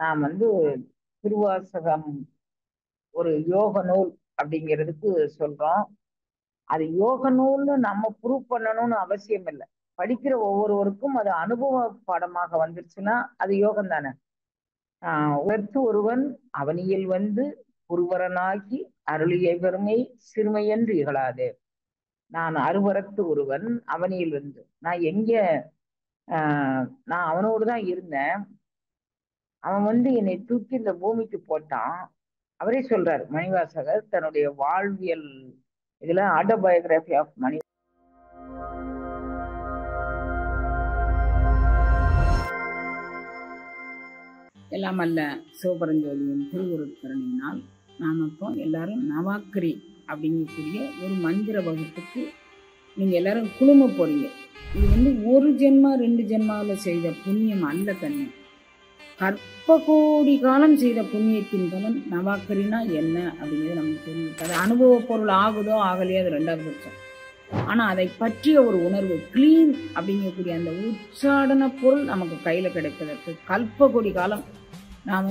நான் திருவாசகம் ஒரு யோக நூல் அப்படிங்கிறதுக்கு சொல்றோம். அது யோக நூல்னு நம்ம ப்ரூவ் பண்ணணும்னு அவசியம் இல்லை. படிக்கிற ஒவ்வொருவருக்கும் அது அனுபவ பாடமாக வந்துருச்சுன்னா அது யோகம் தானே. உயர்த்து ஒருவன் அவனியில் ஒருவரனாகி அருளிய பெருமை சிறுமையென்று இகழாதே. நான் அருவரத்து ஒருவன் அவனியில் நான் எங்க நான் அவனோடு தான் இருந்தேன். அவன் என்னை தூக்கி இந்த பூமிக்கு போட்டான். அவரே சொல்றாரு மணிவாசகர் தன்னுடைய வாழ்வியல் இதுல ஆட்டோபயோகிராபி ஆஃப் மணி. எல்லாம் அல்ல சிவபரஞ்சோதியின் திருவுருட்கரணியினால் நாம் இப்போ எல்லாரும் நவாக்கரி அப்படிங்கக்கூடிய ஒரு மந்திர வகுப்புக்கு நீங்கள் எல்லாரும் குழும போறீங்க. இது ஒரு ஜென்மா 2 ஜென்மாவில் செய்த புண்ணியம் அல்ல கண்ணு. கற்ப கோடி காலம் செய்த புண்ணியத்தின் பலன். நவாக்கரினா என்ன அப்படிங்கிறது நமக்கு தெரியும். அது அனுபவ பொருள் ஆகுதோ ஆகலையோ அது 2வது பட்சம். ஆனால் அதை பற்றிய ஒரு உணர்வு கிளீன் அப்படிங்கக்கூடிய அந்த உச்சாடன பொருள் நமக்கு கையில் கிடைப்பதற்கு கல்ப கோடி காலம். நான்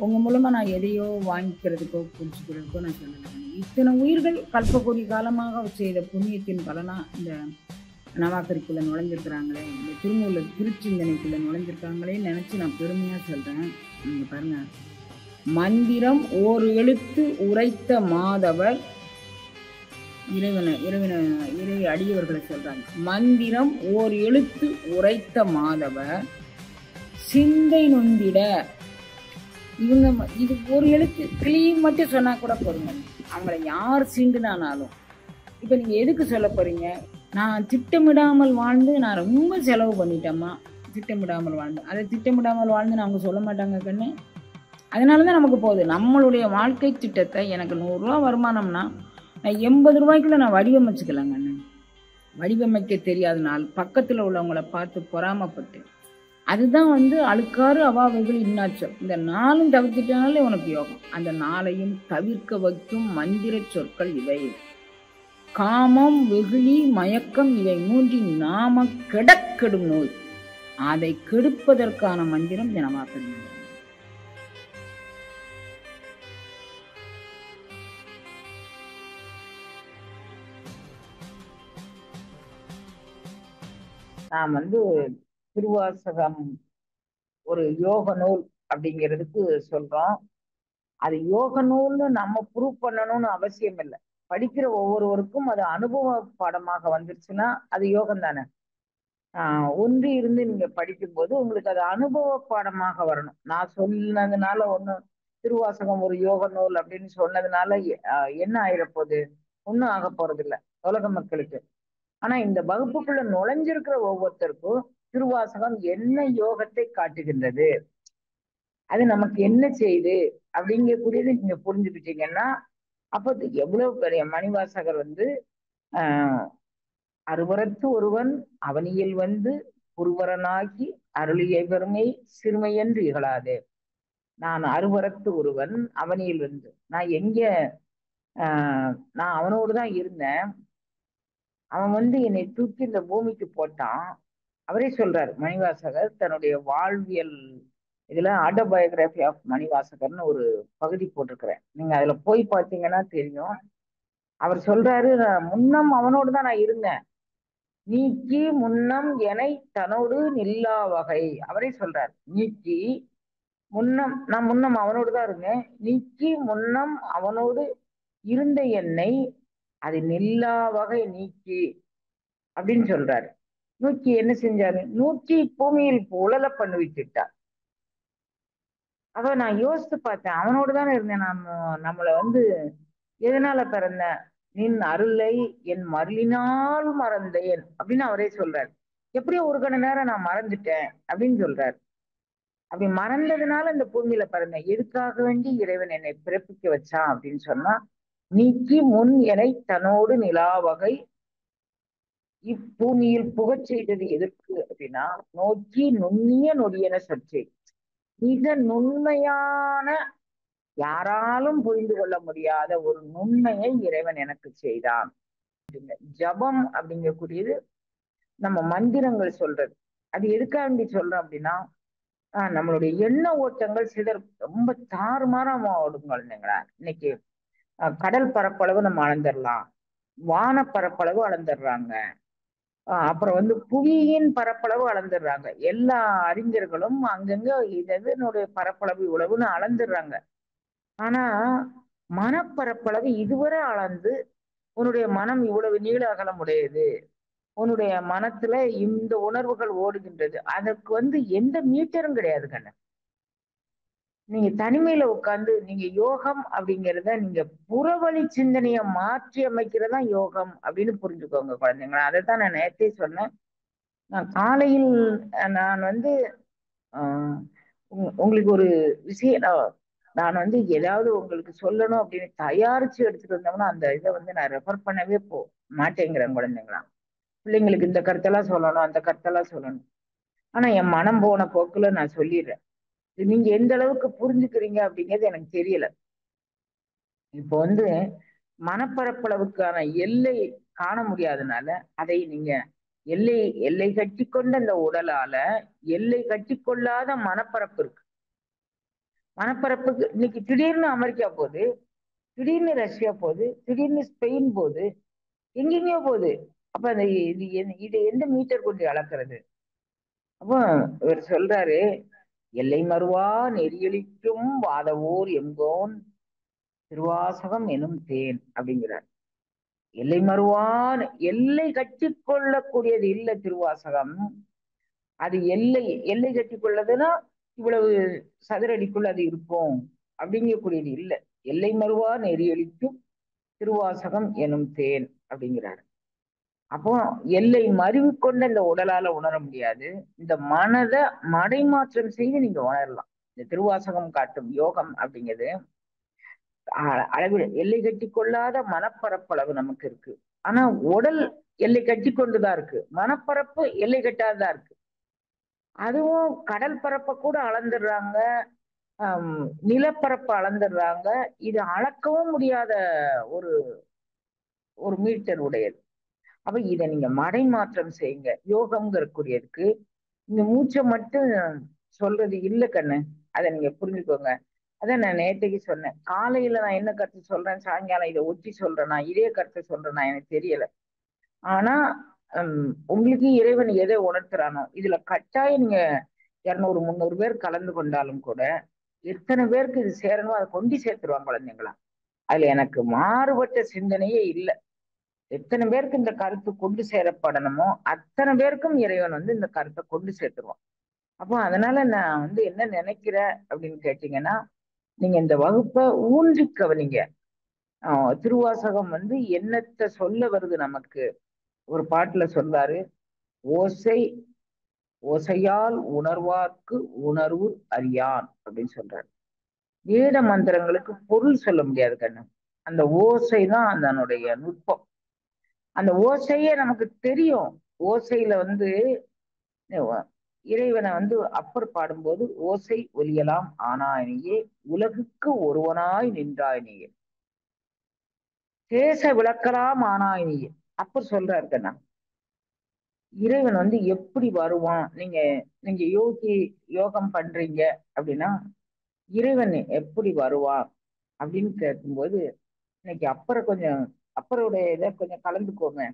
உங்கள் மூலமாக நான் எதையோ வாங்கிக்கிறதுக்கோ புரிஞ்சுக்கிறதுக்கோ நான் சொல்லலை. இத்தனை உயிர்கள் கல்ப கோடி காலமாக செய்த புண்ணியத்தின் பலனாக இந்த நவாக்கரிக்குள்ளே நுழைஞ்சிருக்கிறாங்களே, இந்த திருமூலர் திருச்சிந்தனைக்குள்ளே நுழைஞ்சிருக்காங்களே நினச்சி நான் பெருமையாக சொல்கிறேன். நீங்கள் பாருங்கள், மந்திரம் ஓர் எழுத்து உரைத்த மாதவர் இறை அடியவர்களை சொல்றாங்க. மந்திரம் ஓர் எழுத்து உரைத்த மாதவர் சிந்தை நொந்திட. இவங்க இது ஒரு எழுத்து கிளீன் மட்டும் சொன்னா கூட போறீங்க. அவங்கள யார் சீண்டுனானாலும் இப்ப நீங்க எதுக்கு சொல்ல போறீங்க? நான் திட்டமிடாமல் வாழ்ந்து நான் ரொம்ப செலவு பண்ணிட்டேம்மா. திட்டமிடாமல் வாழ்ந்து அதை திட்டமிடாமல் வாழ்ந்துன்னு அவங்க சொல்ல மாட்டாங்க கண்ணு. அதனாலதான் நமக்கு போகுது. நம்மளுடைய வாழ்க்கை திட்டத்தை எனக்கு 100 ரூபா வருமானம்னா நான் 80 ரூபாய்க்குள்ள நான் வடிவமைச்சுக்கலாங்க. வடிவமைக்க தெரியாதனால் பக்கத்தில் உள்ளவங்களை பார்த்து பொறாமப்பட்டு அதுதான் அழுக்காறு அவாவைகள் இன்னாச்சம். இந்த 4ம் தவிர்த்துட்டனாலே உனக்கு யோகம். அந்த 4ஐயும் தவிர்க்க வைக்கும் மந்திர சொற்கள் இவை. காமம், வெகுளி, மயக்கம் இவை 3 நாம கெடக்கெடும் நோய். அதை கெடுப்பதற்கான மந்திரம் நவாக்கரி. நான் திருவாசகம் ஒரு யோக நூல் அப்படிங்கிறதுக்கு சொல்றோம். அது யோக நூல்னு நம்ம ப்ரூவ் பண்ணணும்னு அவசியம் இல்லை. படிக்கிற ஒவ்வொருவருக்கும் அது அனுபவ பாடமாக வந்துருச்சுன்னா அது யோகம் தானே. ஒன்றி இருந்து நீங்க படிக்கும்போது உங்களுக்கு அது அனுபவ பாடமாக வரணும். நான் சொன்னதுனால திருவாசகம் ஒரு யோக நூல் அப்படின்னு சொன்னதுனால என்ன ஆயிடப்போகுது? ஒன்றும் ஆக போறது இல்லை உலக மக்களுக்கு. ஆனா இந்த வகுப்புக்குள்ள நுழைஞ்சிருக்கிற ஒவ்வொருத்தருக்கும் திருவாசகம் என்ன யோகத்தை காட்டுகின்றது, அது நமக்கு என்ன செய்யுது அப்படிங்கக்கூடியது நீங்க புரிஞ்சுக்கிட்டீங்கன்னா அப்போ எவ்வளவு பெரிய மணிவாசகர் அருவரத்து ஒருவன் அவனியில் ஒருவரனாகி அருளிய பெருமை சிறுமையென்று இகழாதே. நான் அருவரத்து ஒருவன் அவனியில் நான் எங்க நான் அவனோடு தான் இருந்தேன். அவன் என்னை தூக்கி இந்த பூமிக்கு போட்டான். அவரே சொல்றாரு மணிவாசகர் தன்னுடைய வாழ்வியல் இதுல ஆட்டோபயோகிராபி ஆஃப் மணிவாசகர்னு ஒரு பகுதி போட்டிருக்கிறேன். நீங்க அதுல போய் பார்த்தீங்கன்னா தெரியும். அவர் சொல்றாரு, முன்னம் அவனோடு தான் நான் இருந்தேன், நீக்கி முன்னம் எனை தன்னோடு நில்லா வகை. அவரே சொல்றாரு, நீக்கி நான் முன்னம் அவனோடு தான் இருந்தேன், நீக்கி முன்னம் அவனோடு இருந்த என்னை அது நில்லா வகை நீக்கி அப்படின்னு சொல்றாரு. நூக்கி என்ன செஞ்சாரு? நூற்றி பூமியில் உழல பண்ணி விட்டுட்டார். அத நான் யோசித்து பார்த்தேன். அவனோடு தானே இருந்தேன். நம்மளை எதனால பிறந்தேன்? நின் அருளை என் மருளினால் மறந்தேன் அப்படின்னு அவரே சொல்றாரு. எப்படியோ ஒரு கண நேரம் நான் மறந்துட்டேன் அப்படின்னு சொல்றாரு. அப்படி மறந்ததுனால இந்த பூமியில பிறந்தேன். எதுக்காக வேண்டி இறைவன் என்னை பிறப்பிக்க வச்சான் அப்படின்னு சொன்னா, நீக்கி முன் எனை தன்னோடு நிலாவகை இப்பூமியில் புகச் செய்தது எதற்கு அப்படின்னா, நோக்கி நுண்ணிய நொடியன சற்றே மிக நுண்மையான யாராலும் புரிந்து கொள்ள முடியாத ஒரு நுண்மையை இறைவன் எனக்கு செய்தான். ஜபம் அப்படிங்கக்கூடியது நம்ம மந்திரங்கள் சொல்றது. அது எதுக்காக சொல்றோம் அப்படின்னா, நம்மளுடைய எண்ண ஓட்டங்கள் ரொம்ப தாறுமாறா ஓடும் குழந்தைங்களா. இன்னைக்கு கடல் பரப்பளவு நம்ம அளந்துடலாம், வான பரப்பளவு அளந்துடுறாங்க, அப்புறம் வந்து புவியின் பரப்பளவு அளந்துடுறாங்க. எல்லா அறிஞர்களும் அங்கங்க இதனுடைய பரப்பளவு இவ்வளவுன்னு அளந்துடுறாங்க. ஆனா மனப்பரப்பளவு இதுவரை அளந்து உன்னுடைய மனம் இவ்வளவு நீள அகலம் உடையது, உன்னுடைய மனத்துல இந்த உணர்வுகள் ஓடுகின்றது, அதற்கு வந்து எந்த மீட்டரும் கிடையாது கண்ணு. நீங்க தனிமையில உட்கார்ந்து நீங்க யோகம் அப்படிங்கிறத நீங்க புறவழி சிந்தனைய மாற்றி அமைக்கிறதா யோகம் அப்படின்னு புரிஞ்சுக்கோங்க குழந்தைங்களா. அதைத்தான் நான் நேற்றே சொன்னேன். நான் காலையில் நான் வந்து ஆஹ் உங்களுக்கு ஒரு விஷயம் நான் வந்து ஏதாவது உங்களுக்கு சொல்லணும் அப்படின்னு தயாரிச்சு எடுத்துட்டு வந்தோம்னா அந்த இதை வந்து நான் ரெஃபர் பண்ணவே மாட்டேங்கிறேன் குழந்தைங்களா. பிள்ளைங்களுக்கு இந்த கருத்தெல்லாம் சொல்லணும், அந்த கருத்தெல்லாம் சொல்லணும். ஆனா என் மனம் போன போக்குல நான் சொல்லிடுறேன். நீங்க எந்த அளவுக்கு புரிஞ்சுக்கிறீங்க அப்படிங்கிறது எனக்கு தெரியல. இப்போ வந்து மனப்பரப்பளவுக்கான எல்லை காண முடியாதனால அதை நீங்க எல்லை எல்லை கட்டி கொண்ட அந்த உடலால எல்லை கட்டி கொள்ளாத மனப்பரப்பு இருக்கு. மனப்பரப்புக்கு இன்னைக்கு திடீர்னு அமெரிக்கா போகுது, திடீர்னு ரஷ்யா போகுது, திடீர்னு ஸ்பெயின் போகுது, எங்கெங்கயோ போகுது. அப்ப அந்த இது எந்த மீட்டர் கொண்டு அளக்குறது? அப்போ இவர் சொல்றாரு, எல்லை மறுவா நெறியளிக்கும் வாதவோர் எங்கோன் திருவாசகம் எனும் தேன் அப்படிங்கிறார். எல்லை மறுவான் எல்லை கட்டி கொள்ளக்கூடியது இல்ல திருவாசகம். அது எல்லை எல்லை கட்டி கொள்ளதுன்னா இவ்வளவு சதுரடிக்குள்ள அது இருக்கும் அப்படிங்கக்கூடியது இல்லை. எல்லை மறுவா நெறியளிக்கும் திருவாசகம் எனும் தேன் அப்படிங்கிறாரு. அப்போ எல்லை மருவி கொண்ட இந்த உடலால உணர முடியாது, இந்த மனதை மடைமாற்றம் செய்து நீங்க உணரலாம். இந்த திருவாசகம் காட்டும் யோகம் அப்படிங்கிறது அளவில் எல்லை கட்டி கொள்ளாத மனப்பரப்பளவு நமக்கு இருக்கு. ஆனா உடல் எல்லை கட்டி கொண்டுதான் இருக்கு, மனப்பரப்பு எல்லை கட்டாததான் இருக்கு. அதுவும் கடல் பரப்பை கூட அளந்துடுறாங்க, நிலப்பரப்பை அளந்துடுறாங்க. இது அளக்கவும் முடியாத ஒரு ஒரு மீட்டர் உடையது. அப்ப இதை நீங்க மடைமாற்றம் செய்யுங்க. யோகம்ங்கிறக்கூடியதுக்கு இந்த மூச்சை மட்டும் சொல்றது இல்லை கண்ணு. அதை நீங்க புரிஞ்சுக்கோங்க. அதான் நான் நேற்றைக்கு சொன்னேன், காலையில நான் என்ன கருத்து சொல்றேன், சாயங்காலம் இதை ஒட்டி சொல்றேன்னா இதே கருத்தை சொல்றேன்னா எனக்கு தெரியல. ஆனா உங்களுக்கு இறைவன் எதை உணர்த்துறானோ இதுல கட்டாயம் நீங்க 200 300 பேர் கலந்து கொண்டாலும் கூட எத்தனை பேருக்கு இது சேரணும் அதை கொண்டு சேர்த்துருவாங்க குழந்தைங்களா. அதுல எனக்கு மாறுபட்ட சிந்தனையே இல்லை. எத்தனை பேருக்கு இந்த கருத்து கொண்டு சேரப்படணுமோ அத்தனை பேருக்கும் இறைவன் வந்து இந்த கருத்தை கொண்டு சேர்த்துருவான். அப்போ அதனால நான் வந்து என்ன நினைக்கிறேன் அப்படின்னு கேட்டீங்கன்னா, நீங்க இந்த வகுப்பை ஊன்றி கவனிங்க. திருவாசகம் வந்து என்னத்தை சொல்ல வருது நமக்கு. ஒரு பாட்டுல சொல்றாரு, ஓசை ஓசையால் உணர்வார்க்கு உணர்வு அறியான் அப்படின்னு சொல்றாரு. வேத மந்திரங்களுக்கு பொருள் சொல்ல முடியாது கண்ணு. அந்த ஓசை தான் அதனுடைய நுட்பம். அந்த ஓசையே நமக்கு தெரியும். ஓசையில வந்து இறைவனை வந்து அப்பர் பாடும்போது ஓசை ஒலியலாம் ஆனாயினியே உலகுக்கு ஒருவனாய் நின்றாயினியே தேச விளக்கலாம் ஆனாயினியே அப்பர் சொல்றாரு கண்ணா. இறைவன் வந்து எப்படி வருவான்? நீங்க நீங்க யோகம் பண்றீங்க அப்படின்னா இறைவன் எப்படி வருவான் அப்படின்னு கேட்கும்போது இன்னைக்கு அப்பருடைய இதை கொஞ்சம் கலந்துக்கோங்க.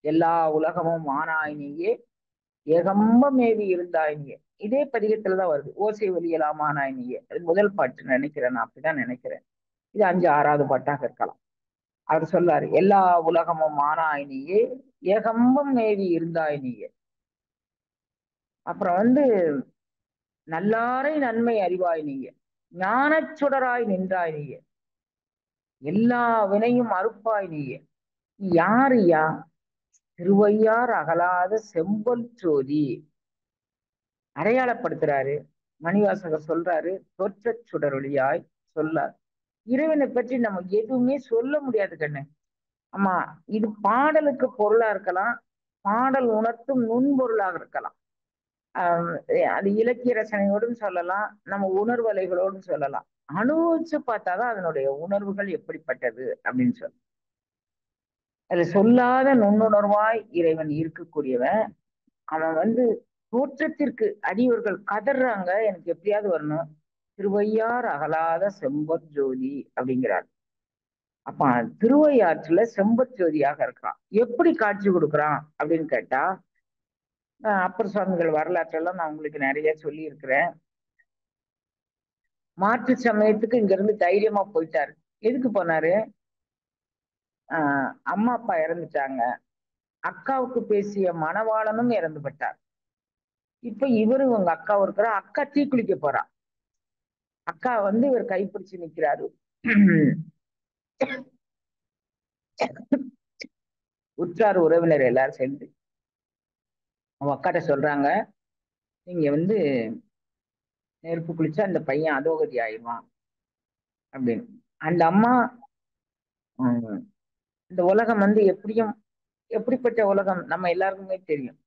எல்லா உலகமும் ஆனாயினியே ஏகம்ப மேவி இருந்தாயினியே இதே பதிகத்துலதான் வருது. ஓசை ஒலியலாம் ஆனாயினியே அது முதல் பாட்டு நினைக்கிறேன், நான் அப்படிதான் நினைக்கிறேன். இது 5 6வது பாட்டாக இருக்கலாம். அவர் சொல்லாரு, எல்லா உலகமும் ஆனாயினியே ஏகம்பம் மேவி இருந்தாயினியே. அப்புறம் வந்து நல்லாரை நன்மை அறிவாய் நீயே ஞானச் சுடராய் நின்றாய் நீயே எல்லா வினையும் அறுப்பாய் நீயே. நீ யாருயா? திருவையார் அகலாத செம்பொல் ஜோதி அடையாளப்படுத்துறாரு. மணிவாசகர் சொல்றாரு, தோற்றச் சுடரொளியாய் சொல்லார். இறைவனை பற்றி நம்ம எதுவுமே சொல்ல முடியாது கண்ணு. ஆமா, இது பாடலுக்கு பொருளா இருக்கலாம், பாடல் உணர்த்தும் நுண்பொருளாக இருக்கலாம். அது இலக்கிய ரசனையோடும் சொல்லலாம், நம்ம உணர்வலைகளோடும் சொல்லலாம். அனுபவிச்சு பார்த்தாதான் அதனுடைய உணர்வுகள் எப்படிப்பட்டது அப்படின்னு சொல்ல. அதுல சொல்லாத நுண்ணுணர்வாய் இறைவன் இருக்கக்கூடியவன். அவன் வந்து தோற்றத்திற்கு அடியவர்கள் கதறாங்க, எனக்கு எப்படியாவது வரணும். திருவையார் அகலாத செம்பொற் ஜோதி அப்படிங்கிறார். அப்ப திருவையாற்றுல செம்பொற் ஜோதியாக இருக்கான். எப்படி காட்சி கொடுக்குறான் அப்படின்னு கேட்டா, அப்பர் சுவாமிகள் வரலாற்றெல்லாம் நான் உங்களுக்கு நிறைய சொல்லி இருக்கிறேன். மாற்று சமயத்துக்கு இங்க இருந்து தைரியமா போயிட்டாரு. எதுக்கு போனாரு? அம்மா அப்பா இறந்துட்டாங்க. அக்காவுக்கு பேசிய மணவாளனும் இறந்து விட்டார். இப்ப இவரு உங்க அக்காவும் இருக்கிற, அக்கா தீக்குளிக்க போறா. அக்கா வந்து இவர் கைப்பிடிச்சு நிக்கிறாரு. உற்றார் உறவினர் எல்லாரும் சேர்ந்து அவன் அக்காட்ட சொல்றாங்க, நீங்க வந்து நெருப்பு குளிச்சா அந்த பையன் அதோகதி ஆயிடுவான் அப்படின்னு. அந்த அம்மா, இந்த உலகம் வந்து எப்படியும் எப்படிப்பட்ட உலகம் நம்ம எல்லாருக்குமே தெரியும்.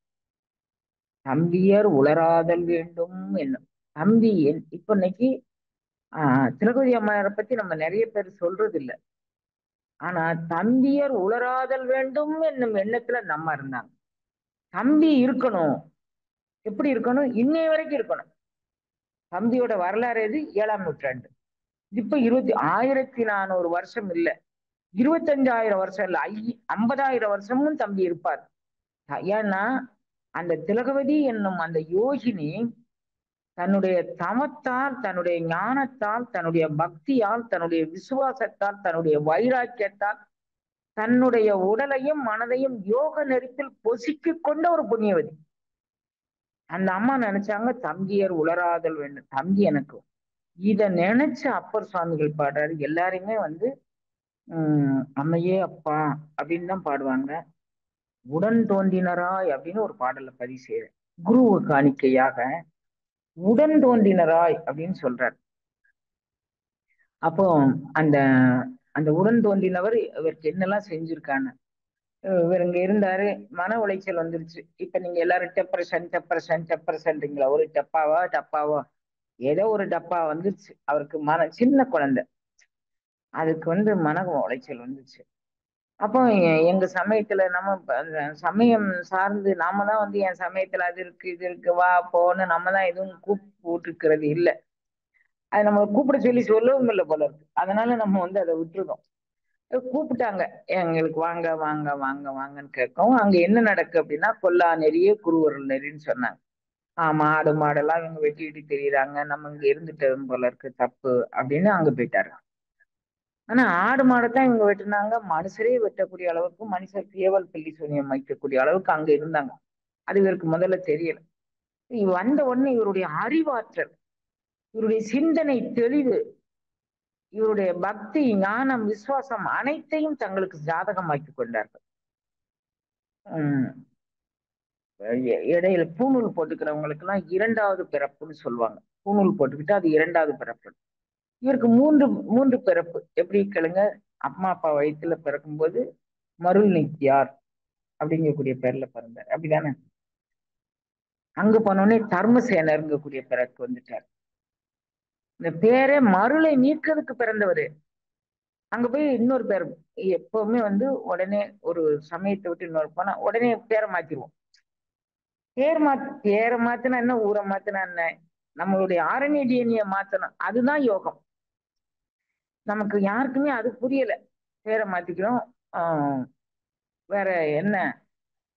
தம்பியர் உளராதல் வேண்டும் என்னும் தம்பி. இப்ப இன்னைக்கு திலகவதி அம்மையாரை பத்தி நம்ம நிறைய பேர் சொல்றது இல்லை. ஆனா தம்பியர் உளராதல் வேண்டும் என்னும் எண்ணத்துல நம்ம இருந்தாங்க. தம்பி இருக்கணும். எப்படி இருக்கணும்? இன்னைய வரைக்கும் இருக்கணும். தம்பியோட வரலாறு எது? 7ஆம் நூற்றாண்டு. இப்ப 1400 வருஷம் இல்ல, 25,000 வருஷம் இல்ல, 50,000 வருஷமும் தம்பி இருப்பார். ஏன்னா அந்த திலகவதி என்னும் அந்த யோகினி தன்னுடைய தமத்தால், தன்னுடைய ஞானத்தால், தன்னுடைய பக்தியால், தன்னுடைய விசுவாசத்தால், தன்னுடைய வைராக்கியத்தால் தன்னுடைய உடலையும் மனதையும் யோக நெறிப்பில் பொசிக்கு கொண்ட ஒரு புண்ணியவதி. அந்த அம்மா நினைச்சாங்க தம்பியர் உளராதல் வேண்டும், தம்பி எனக்கு. இத நினைச்ச அப்பர் சுவாமிகள் பாடுறாரு. எல்லாருமே வந்து அம்மையே அப்பா அப்படின்னு தான் பாடுவாங்க. உடன் தோன்றினராய் அப்படின்னு ஒரு பாடலை பதிவு செய்யற குருவு காணிக்கையாக உடன் தோன்றினராய் அப்படின்னு சொல்றார். அப்போ அந்த அந்த உடன் தோன்றினவர் இவருக்கு என்னெல்லாம் செஞ்சிருக்கான்னு, இவர் இங்க இருந்தாரு, மன உளைச்சல் வந்துருச்சு. இப்ப நீங்க எல்லாரும் டெப்ரஷன் டெப்ரஷன் டெப்ரஷன்றீங்களா? ஒரு டப்பாவோ ஏதோ ஒரு டப்பா வந்துருச்சு அவருக்கு. சின்ன குழந்தை, அதுக்கு வந்து மன உளைச்சல் வந்துச்சு. அப்போ எங்க சமயத்துல நம்ம சமயம் சார்ந்து நாம தான் வந்து என் சமயத்துல அது இருக்கு இது இருக்கு வா போன்னு நம்ம தான் எதுவும் கூப்பிட்டுக்கிறது இல்லை. அது நம்ம கூப்பிட சொல்லி சொல்லவும் இல்லை போல இருக்கு. அதனால நம்ம வந்து அதை விட்டுருக்கோம். கூப்பிட்டாங்க, எங்களுக்கு வாங்க வாங்க வாங்க வாங்கன்னு கேட்கவும், அங்க என்ன நடக்கு அப்படின்னா, கொல்லா நெறிய குருவருள் நெறின்னு சொன்னாங்க. ஆடு மாடெல்லாம் இவங்க வெட்டிட்டு தெரியுறாங்க, நம்ம இங்க இருந்துட்டோம் போல இருக்கு, தப்பு அப்படின்னு அங்க போயிட்டாரு. ஆனா ஆடு மாடைத்தான் இவங்க வெட்டினாங்க, மனுஷரே வெட்டக்கூடிய அளவுக்கு, மனுஷர் கேவல் பில்லி சூனியம் வைக்கக்கூடிய அளவுக்கு அங்க இருந்தாங்க. அது இவருக்கு முதல்ல தெரியல. வந்த உடனே இவருடைய அறிவாற்றல், இவருடைய சிந்தனை தெளிவு, இவருடைய பக்தி ஞானம் விசுவாசம் அனைத்தையும் தங்களுக்கு ஜாதகமாக்கி கொண்டார்கள். இடையில பூணூல் போட்டுக்கிறவங்களுக்கு எல்லாம் 2வது பிறப்புன்னு சொல்லுவாங்க. பூணூல் போட்டுக்கிட்டு அது 2வது பிறப்பு. இவருக்கு மூன்று பிறப்பு. எப்படி கேளுங்க, அம்மா அப்பா வயிற்றுல பிறக்கும்போது மருள் நீக்கியார் அப்படிங்கக்கூடிய பேர்ல பிறந்தார், அப்படிதானே? அங்க போனோடனே தர்மசேனருங்கக்கூடிய பிறகு வந்துட்டார். இந்த பேரை மருளை நீக்கிறதுக்கு பிறந்தவர். அங்க போய் இன்னொரு பேர், எப்பவுமே வந்து உடனே ஒரு சமயத்தை விட்டு இன்னொரு போனா உடனே பேரை மாத்திருவோம். பேரை மாத்தினா என்ன, ஊரை மாத்தினா என்ன, நம்மளுடைய ஆர்என்ஏ டிஎன்ஏ மாத்தணும், அதுதான் யோகம். நமக்கு யாருக்குமே அது புரியல. பேரை மாத்திக்கிறோம். வேற என்ன,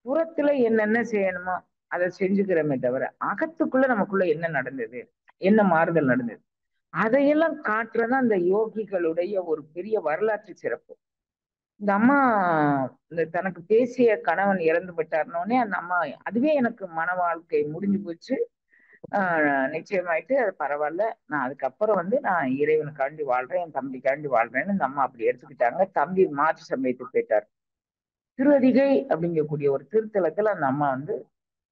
புறத்துல என்னென்ன செய்யணுமோ அதை செஞ்சுக்கிறோமே தவிர அகத்துக்குள்ள நமக்குள்ள என்ன நடந்தது, என்ன மாறுதல் நடந்தது, அதையெல்லாம் காட்டுறதா அந்த யோகிகளுடைய ஒரு பெரிய வரலாற்று சிறப்பு. இந்த அம்மா இந்த தனக்கு பேசிய கணவன் இறந்து விட்டாருனோடனே அந்த அம்மா, அதுவே எனக்கு மன வாழ்க்கை முடிஞ்சு போச்சு, நிச்சயமாயிட்டு அது பரவாயில்ல, நான் அதுக்கப்புறம் வந்து நான் இறைவனுக்காண்டி வாழ்றேன், என் தம்பிக்காண்டி வாழ்றேன்னு இந்த அம்மா அப்படி எடுத்துக்கிட்டாங்க. தம்பி மாற்று சமயத்துக்கு போயிட்டார். திருவதிகை அப்படிங்கக்கூடிய ஒரு திருத்தலத்துல அந்த அம்மா வந்து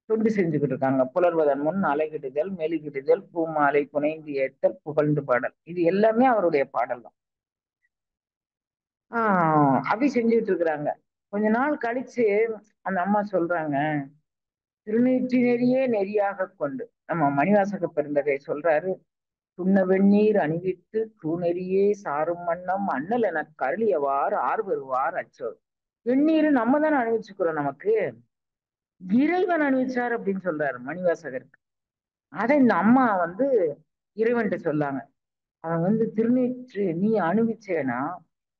தொண்டு செஞ்சுக்கிட்டு இருக்காங்க. புலர்வதன் முன் அலைகிடுதல் மெழுகிடுதல் பூமாலை புனைந்து ஏத்தல் புகழ்ந்து பாடல், இது எல்லாமே அவருடைய பாடல் தான். அப்படி செஞ்சுட்டு இருக்கிறாங்க. கொஞ்ச நாள் கழிச்சு அந்த அம்மா சொல்றாங்க, திருநீற்றி நெறியே நெறியாக கொண்டு, நம்ம மணிவாசக பெருந்தகை சொல்றாரு, துண்ண வெந்நீர் அணிவித்து தூணெறியே சாரும் வண்ணம் அண்ணல் என கருளியவார் ஆர் வருவார் அச்சோர். வெந்நீர் நம்ம தானே அணிவிச்சுக்கிறோம் நமக்கு. இறைவன் அனுபவிச்சார் அப்படின்னு சொல்றாரு மணிவாசகருக்கு. அதை இந்த அம்மா வந்து இறைவன்கிட்ட சொல்லாங்க. அவன் வந்து திருநீற்று நீ அனுபவிச்சேனா,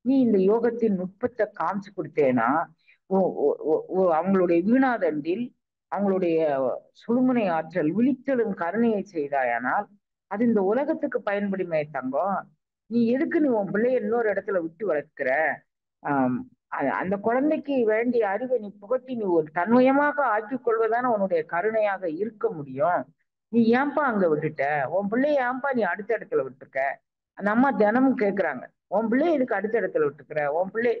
நீ இந்த யோகத்தின் நுட்பத்தை காமிச்சு கொடுத்தேனா, அவங்களுடைய வீணாதண்டில் அவங்களுடைய சுழுமுனை ஆற்றல் விழித்தெழும் கருணையை செய்தாயானால் அது இந்த உலகத்துக்கு பயன்படுமே தங்கம். நீ எதுக்கு நீ உன் பிள்ளைய இன்னொரு இடத்துல விட்டு வளர்க்கிற? ஆஹ் அந்த குழந்தைக்கு வேண்டிய அறிவை நீ புகட்டி நீ ஒரு தன்மயமாக ஆக்கிக் கொள்வதான உன்னுடைய கருணையாக இருக்க முடியும். நீ ஏன்பா அங்க விட்டுட்ட? உன் பிள்ளைய ஏன்பா நீ அடுத்த இடத்துல விட்டுருக்க? அந்த அம்மா தினமும் கேக்குறாங்க, உன் பிள்ளைய இதுக்கு அடுத்த இடத்துல விட்டுக்கிற உன் பிள்ளை.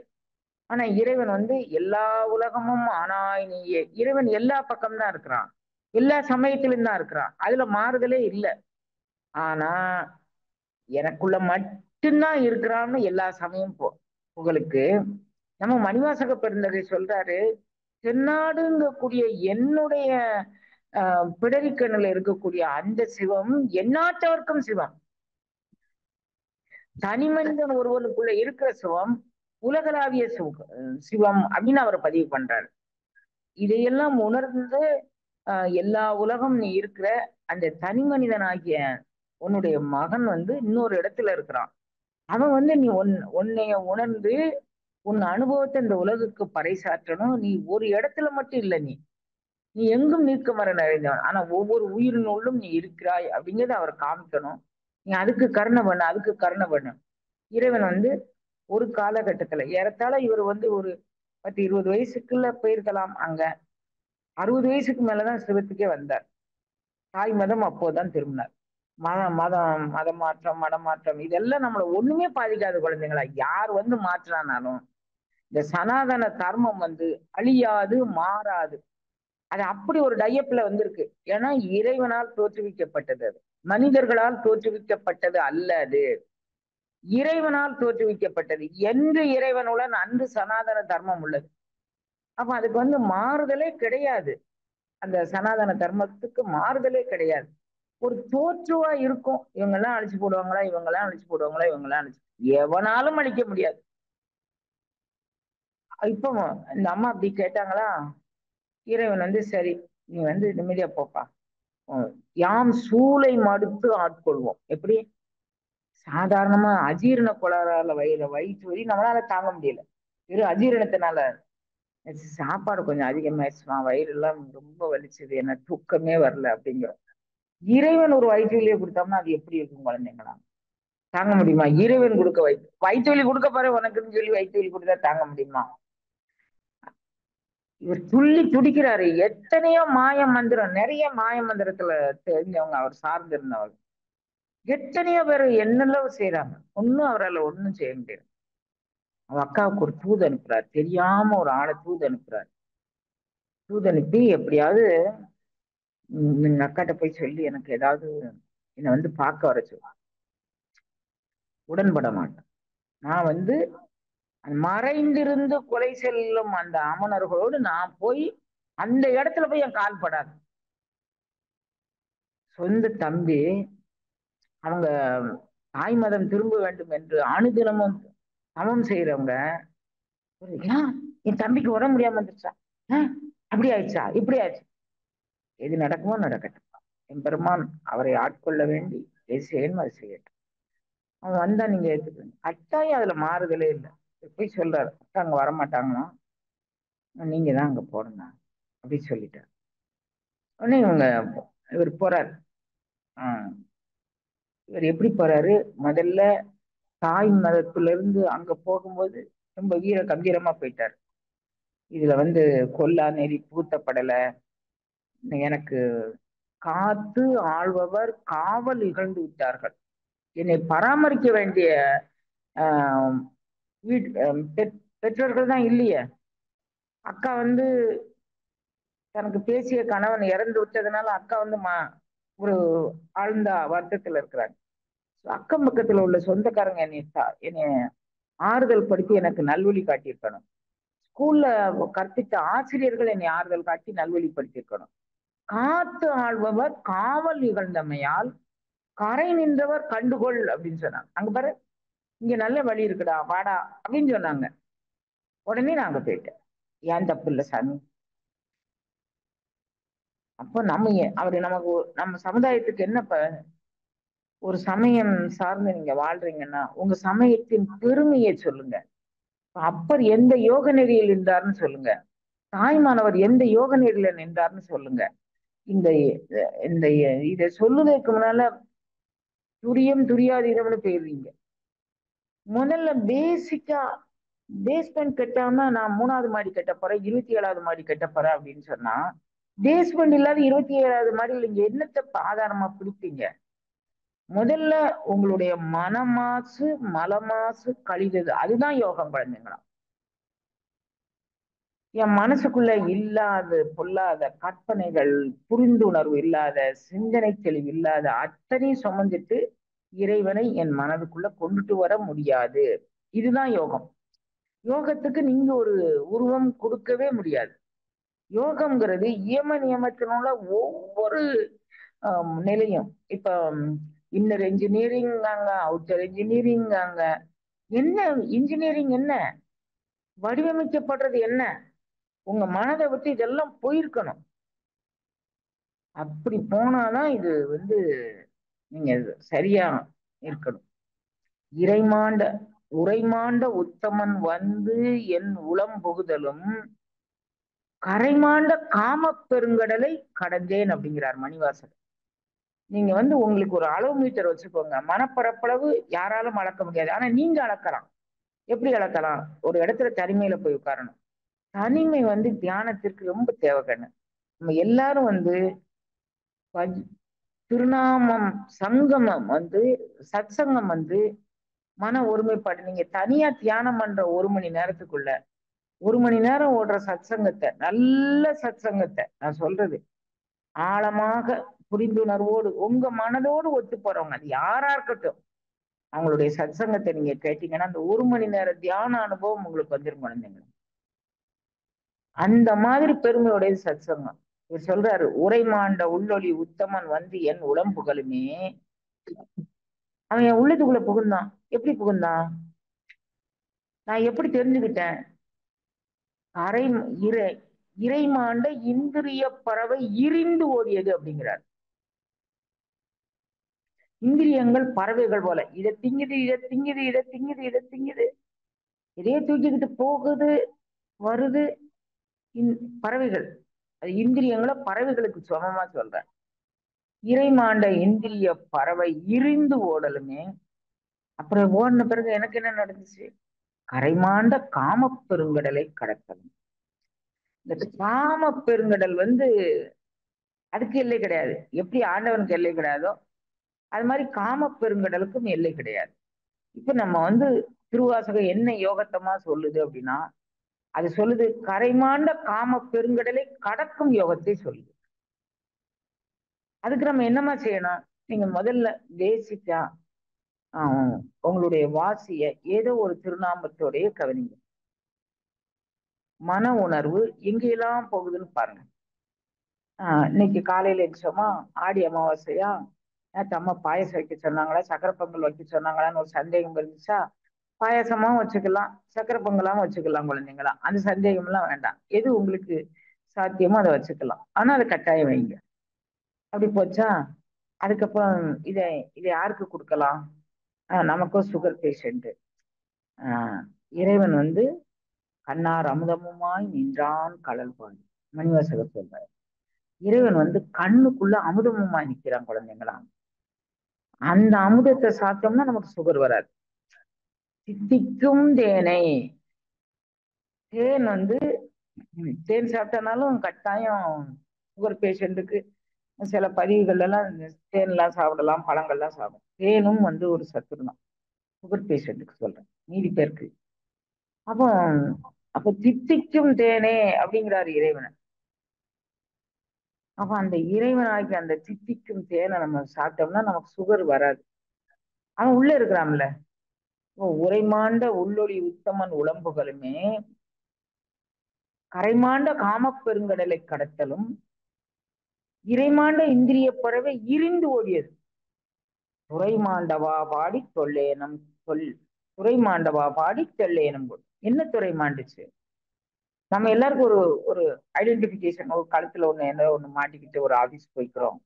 ஆனா இறைவன் வந்து எல்லா உலகமும் ஆனாய் நீயே. இறைவன் எல்லா பக்கம்தான் இருக்கிறான், எல்லா சமயத்திலும் தான் இருக்கிறான், அதுல மாறுதலே இல்லை. ஆனா எனக்குள்ள மட்டும்தான் இருக்கிறான்னு எல்லா சமயம் புகழுக்கு நம்ம மணிவாசக பெருந்தகை சொல்றாரு, தென்னாடுங்கக்கூடிய என்னுடைய பிடரிக்கண்ணுல இருக்கக்கூடிய அந்த சிவம் எந்நாட்டவர்க்கும் சிவம். தனி மனிதன் ஒருவனுக்குள்ள இருக்கிற சிவம் உலகளாவிய சிவம் அப்படின்னு அவர் பதிவு பண்றாரு. இதையெல்லாம் உணர்ந்து எல்லா உலகம் நீ இருக்கிற அந்த தனி மனிதனாகிய உன்னுடைய மகன் வந்து இன்னொரு இடத்துல இருக்கிறான். அவன் வந்து நீ உன்னைய உணர்ந்து உன் அனுபவத்தை இந்த உலகுக்கு பறைசாற்றணும். நீ ஒரு இடத்துல மட்டும் இல்லை, நீ நீ எங்கும் நீக்க மர நிறைந்தவன். ஆனா ஒவ்வொரு உயிரினுள்ளும் நீ இருக்கிறாய் அப்படிங்கிறத அவர் காமிக்கணும். நீ அதுக்கு கருணை பண்ண, அதுக்கு கருணை பண்ண. இறைவன் வந்து ஒரு காலகட்டத்துல ஏறத்தாழ இவர் வந்து ஒரு 10-20 வயசுக்குள்ள போயிருக்கலாம். அங்க 60 வயசுக்கு மேலதான் சிவத்துக்கே வந்தார். தாய் மதம் அப்போதான் திரும்பினார். மதம் மாற்றம், மடமாற்றம் இதெல்லாம் நம்மளை ஒண்ணுமே பாதிக்காத குழந்தைங்களா. யார் வந்து மாற்றானாலும் இந்த சனாதன தர்மம் வந்து அழியாது, மாறாது. அது அப்படி ஒரு டையப்ல வந்திருக்கு. ஏன்னா இறைவனால் தோற்றுவிக்கப்பட்டது, அது மனிதர்களால் தோற்றுவிக்கப்பட்டது அல்ல, அது இறைவனால் தோற்றுவிக்கப்பட்டது. என்று இறைவனுடன் அன்று சனாதன தர்மம் உள்ளது. அப்ப அதுக்கு வந்து மாறுதலே கிடையாது. அந்த சனாதன தர்மத்துக்கு மாறுதலே கிடையாது. ஒரு தோற்றுவா இருக்கும். இவங்கெல்லாம் அழிச்சு போடுவாங்களா, இவங்கெல்லாம் அழிச்சு போடுவாங்களா, இவங்கெல்லாம் அழிச்சு எவனாலும் அழிக்க முடியாது. இப்போ இந்த அம்மா அப்படி கேட்டாங்களா, இறைவன் வந்து சரி நீ வந்து நிம்மதியா போப்பா, யாம் சூளை மடுத்து ஆட்கொள்வோம். எப்படி? சாதாரணமா அஜீரண கோளாறால வயிற்று வலி நம்மளால தாங்க முடியல, வெறும் அஜீரணத்தினால சாப்பாடு கொஞ்சம் அதிகமாயிடுச்சுமா, வயிறு எல்லாம் ரொம்ப வலிச்சுது, என்ன தூக்கமே வரல அப்படிங்கிறோம். இறைவன் ஒரு வயிற்று வலியை கொடுத்தோம்னா அது எப்படி இருக்கும் குழந்தைங்களா? தாங்க முடியுமா? இறைவன் கொடுக்க வயிற்று வலி கொடுக்க பாரு உனக்குன்னு சொல்லி வயிற்று வலி கொடுத்தா தாங்க முடியுமா? இவர் துள்ளி துடிக்கிறாரு. எத்தனையோ மாய மந்திரம், நிறைய மாய மந்திரத்துல தெரிஞ்சவங்க, அவர் சார்ந்திருந்தவர் எத்தனையோ பேர் என்னெல்லாம் செய்யறாங்க, ஒன்னும் அவரால் ஒன்னும் செய்ய முடியாது. அவ அக்காவுக்கு ஒரு தூது அனுப்புறாரு, தெரியாம ஒரு ஆளை தூது அனுப்புறாரு. தூது அனுப்பி எப்படியாவது எங்க அக்காட்ட போய் சொல்லி எனக்கு ஏதாவது என்னை வந்து பார்க்க வர சொல்லு. உடன்பட மாட்டேன். நான் வந்து மறைந்திருந்து கொலை செல்லும் அந்த அமணர்களோடு நான் போய் அந்த இடத்துல போய் என் கால் படாது. சொந்த தம்பி அவங்க தாய் மதம் திரும்ப வேண்டும் என்று அனுதினமும் தவம் செய்யறவங்க, என் தம்பிக்கு உடம்பு முடியாம வந்துருச்சா, அப்படி ஆயிடுச்சா, இப்படி ஆயிடுச்சு, எது நடக்குமோ நடக்கட்டும், என் பெருமான் அவரை ஆட்கொள்ள வேண்டி எது செய்யணும் அது செய்யட்டும். அவன் வந்தா நீங்க ஏத்துக்கணும். கட்டாயம் அதுல மாறுதலே இல்லை. போய் சொல்றாரு, அக்கா அங்க வரமாட்டாங்களாம், நீங்க தான் அங்க போடுங்க அப்படின்னு சொல்லிட்டாரு. உடனே இவர் போறாரு. இவர் எப்படி போறாரு? முதல்ல தாய் மதத்துல இருந்து அங்க போகும்போது ரொம்ப வீர கம்பீரமா போயிட்டார். இதுல வந்து கொல்லா நெறி பூத்தப்படலை, எனக்கு காத்து ஆள்பவர் காவல் இகழ்ந்து விட்டார்கள், என்னை பராமரிக்க வேண்டிய ஆஹ் பெற்றோர்கள் தான் இல்லையே. அக்கா வந்து தனக்கு பேசிய கணவன் இறந்து விட்டதுனால அக்கா வந்து ஒரு ஆழ்ந்த வருத்தத்துல இருக்கிறாங்க. அக்கம் பக்கத்துல உள்ள சொந்தக்காரங்க என்னை ஆறுதல் படுத்தி எனக்கு நல்வழி காட்டியிருக்கணும். ஸ்கூல்ல கற்பித்த ஆசிரியர்கள் என்னை ஆறுதல் காட்டி நல்வழிப்படுத்தியிருக்கணும். காத்து ஆள்பவர் காவல் இகழ்ந்தமையால் கரை நின்றவர் கண்டுகொள் அப்படின்னு சொன்னாங்க. அங்க பாரு, இங்க நல்ல வழி இருக்குடா, வாடா அப்படின்னு சொன்னாங்க. உடனே நாங்க போயிட்டேன். ஏன் தப்பு இல்லை சாமி, அப்ப நம்ம அவரு நமக்கு நம்ம சமுதாயத்துக்கு என்ன ஒரு சமயம் சார்ந்து நீங்க வாழ்றீங்கன்னா உங்க சமயத்தின் பெருமையை சொல்லுங்க. அப்பர் எந்த யோக நெறியில் நின்றார்னு சொல்லுங்க. தாய்மானவர் எந்த யோக நெறியில நின்றார்னு சொல்லுங்க. இந்த இந்த இதை சொல்லுவதற்கு முன்னால துரியம் துரியாதீதம்னு போயிருவீங்க. முதல்ல பேசிக்கா பேஸ்மெண்ட் கட்டாம நான் 3வது மாடி கட்ட போறேன், 27வது மாடி கட்ட போறேன் அப்படின்னு சொன்னா பேஸ்மெண்ட் இல்லாத 27வது மாடியில் நீங்க என்னத்தை ஆதாரமா பிடிப்பீங்க? முதல்ல உங்களுடைய மனமாசு மலமாசு கழிதது, அதுதான் யோகம் குழந்தைங்களா. என் மனசுக்குள்ள இல்லாத பொல்லாத கற்பனைகள், புரிந்துணர்வு இல்லாத, சிந்தனை தெளிவு இல்லாத அத்தனையும் சுமந்துட்டு இறைவனை என் மனதுக்குள்ள கொண்டுட்டு வர முடியாது. இதுதான் யோகம். யோகத்துக்கு நீங்க ஒரு உருவம் கொடுக்கவே முடியாது. யோகம்ங்கிறது இயம நியமத்தினுள்ள ஒவ்வொரு நிலையும். இப்ப இன்னர் இன்ஜினியரிங்காங்க, அவுட்டர் இன்ஜினியரிங்காங்க. என்ன இன்ஜினியரிங்? என்ன வடிவமைக்கப்படுறது? என்ன உங்க மனதை விட்டு இதெல்லாம் போயிருக்கணும். அப்படி போனாதான் இது நீங்க சரியா இருக்கணும். இறைமாண்ட உரைமாண்ட உத்தமன் என் உளம் புகுதலும் கரைமாண்ட காம பெருங்கடலை கடந்தேன் அப்படிங்கிறார் மணிவாசகர். நீங்க உங்களுக்கு ஒரு அளவு மீட்டர் வச்சுக்கோங்க. மனப்பரப்பளவு யாராலும் அளக்க முடியாது, ஆனா நீங்க அளக்கலாம். எப்படி அளக்கலாம்? ஒரு இடத்துல தனிமையில போய் உட்காரணும். தனிமை தியானத்திற்கு ரொம்ப தேவைக்கண்ணு. நம்ம எல்லாரும் திருநாமம் சங்கமம் சத்சங்கம் மன ஒருமைப்பாடு. நீங்க தனியா தியானம் பண்ற 1 மணி நேரத்துக்குள்ள 1 மணி நேரம் ஓடுற சத்சங்கத்தை, நல்ல சத்சங்கத்தை நான் சொல்றது, ஆழமாக புரிந்துணர்வோடு உங்க மனதோடு ஒத்து போறவங்க அது யாரா இருக்கட்டும், அவங்களுடைய சத்சங்கத்தை நீங்க கேட்டீங்கன்னா அந்த 1 மணி நேர தியான அனுபவம் உங்களுக்கு வந்துரும் குழந்தைங்க. அந்த மாதிரி பெருமையுடைய சத்சங்கம். இவர் சொல்றாரு, உரைமாண்ட உள்ளொளி உத்தமன் என் உடம்புகளுமே. அவன் என் உள்ளத்துக்குள்ள புகுந்தான். எப்படி புகுந்தான்? நான் எப்படி தெரிஞ்சுக்கிட்டேன்? அரை இறை இறைமாண்ட இந்திரிய பறவை இரிந்து ஓடியது அப்படிங்கிறார். இந்திரியங்கள் பறவைகள் போல இதை திங்குது, இதை திங்குது, இதை திங்குது, இதை திங்குது, இதையே தூக்கிக்கிட்டு போகுது வருது. பறவைகள், அது இந்திரியங்களை பறவைகளுக்கு சமமா சொல்ற. இறைமாண்ட இந்திரிய பறவை இரிந்து ஓடலுமே. அப்புறம் ஓடின பிறகு எனக்கு என்ன நடந்துச்சு? கரைமாண்ட காம பெருங்கடலை கடத்தலும். இந்த காம பெருங்கடல் அதுக்கு எல்லை கிடையாது. எப்படி ஆண்டவனுக்கு எல்லை கிடையாதோ அது மாதிரி காம பெருங்கடலுக்கும் எல்லை கிடையாது. இப்ப நம்ம திருவாசகம் என்ன யோகத்தமா சொல்லுது அப்படின்னா, அது சொல்லுது கரைமாண்ட காம பெருங்கடலை கடக்கும் யோகத்தை சொல்லுது. அதுக்கு நம்ம என்னமா செய்யணும்? நீங்க முதல்ல பேசிக்கா உங்களுடைய வாசிய ஏதோ ஒரு திருநாமத்தோடைய கவனிங்க. மன உணர்வு எங்கெல்லாம் போகுதுன்னு பாருங்க. இன்னைக்கு காலையில எரிச்சோமா, ஆடி அமாவாசையா, அம்மா பாயசம் வைக்க சொன்னாங்களா, சக்கரை பொங்கல் வைக்க சொன்னாங்களான்னு ஒரு சந்தேகம் இருந்துச்சா, பாயசமாவும் வச்சுக்கலாம், சக்கரை பொங்கலாவும் வச்சுக்கலாம் குழந்தைங்களா. அந்த சந்தேகம் எல்லாம் வேண்டாம். எது உங்களுக்கு சாத்தியமோ அதை வச்சுக்கலாம், ஆனா அதை கட்டாயம் வைங்க. அப்படி போச்சா, அதுக்கப்புறம் இதை யாருக்கு கொடுக்கலாம்? நமக்கும் சுகர் பேஷண்ட். இறைவன் கண்ணார் அமுதமுமாய் நின்றான் கடல் பாடி, மணிவாசகர் சொல்றாரு. இறைவன் கண்ணுக்குள்ள அமுதமுமாய் நிற்கிறான் குழந்தைங்களா. அந்த அமுதத்தை சாப்பிட்டோம்னா நமக்கு சுகர் வராது. தித்திக்கும் தேனை, தேன் தேன் சாப்பிட்டனாலும் கட்டாயம் சுகர் பேஷண்ட்டுக்கு சில பதிவுகள் எல்லாம் தேன்லாம் சாப்பிடலாம், பழங்கள்லாம் சாப்பிடும். தேனும் ஒரு சத்து தான், சுகர் பேஷண்ட்டுக்கு சொல்றேன், மீதி பேருக்கு. அப்போ அப்ப தித்திக்கும் தேனே அப்படிங்கிறாரு இறைவனை. அப்ப அந்த இறைவனாகி அந்த தித்திக்கும் தேனை நம்ம சாப்பிட்டோம்னா நமக்கு சுகர் வராது. அவன் உள்ள இருக்கிறான்ல. உரைமாண்ட உள்ளொளி உத்தமன் உடம்புகளுமே கரைமாண்ட காம பெருங்கடலை கடத்தலும் இறைமாண்ட இந்திரிய பறவை இரிந்து ஓடியது. துறைமாண்டவா பாடி தொல்லேனம் துறைமாண்டவா பாடி தொல்லேனம். என்ன துறை மாண்டுச்சு? நம்ம எல்லாருக்கும் ஒரு ஒரு ஐடென்டிபிகேஷன், ஒரு கழுத்துல ஒண்ணு ஏதோ ஒண்ணு மாட்டிக்கிட்டு ஒரு ஆபீஸ் போய்க்கிறோம்.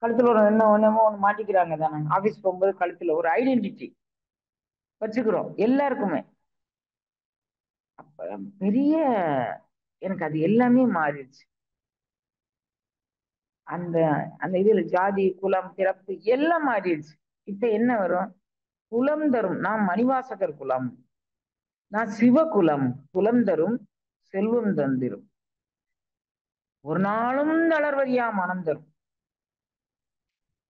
கழுத்துல ஒரு என்ன ஒண்ணுமோ ஒண்ணு மாட்டிக்கிறாங்க தானே, ஆபீஸ் போகும்போது கழுத்துல ஒரு ஐடென்டிட்டி வச்சுக்கிறோம் எல்லாருக்குமே. அப்ப பெரிய எனக்கு அது எல்லாமே மாறிடுச்சு. அந்த அந்த இதுல ஜாதி, குலம், பிறப்பு எல்லாம் மாறிடுச்சு. இப்ப என்ன வரும்? குலம் தரும், நான் மணிவாசகர் குலம், நான் சிவகுலம், குலம் தரும் செல்வம் தந்திரும், ஒரு நாளும் தளர்வரியா மனம் தரும்.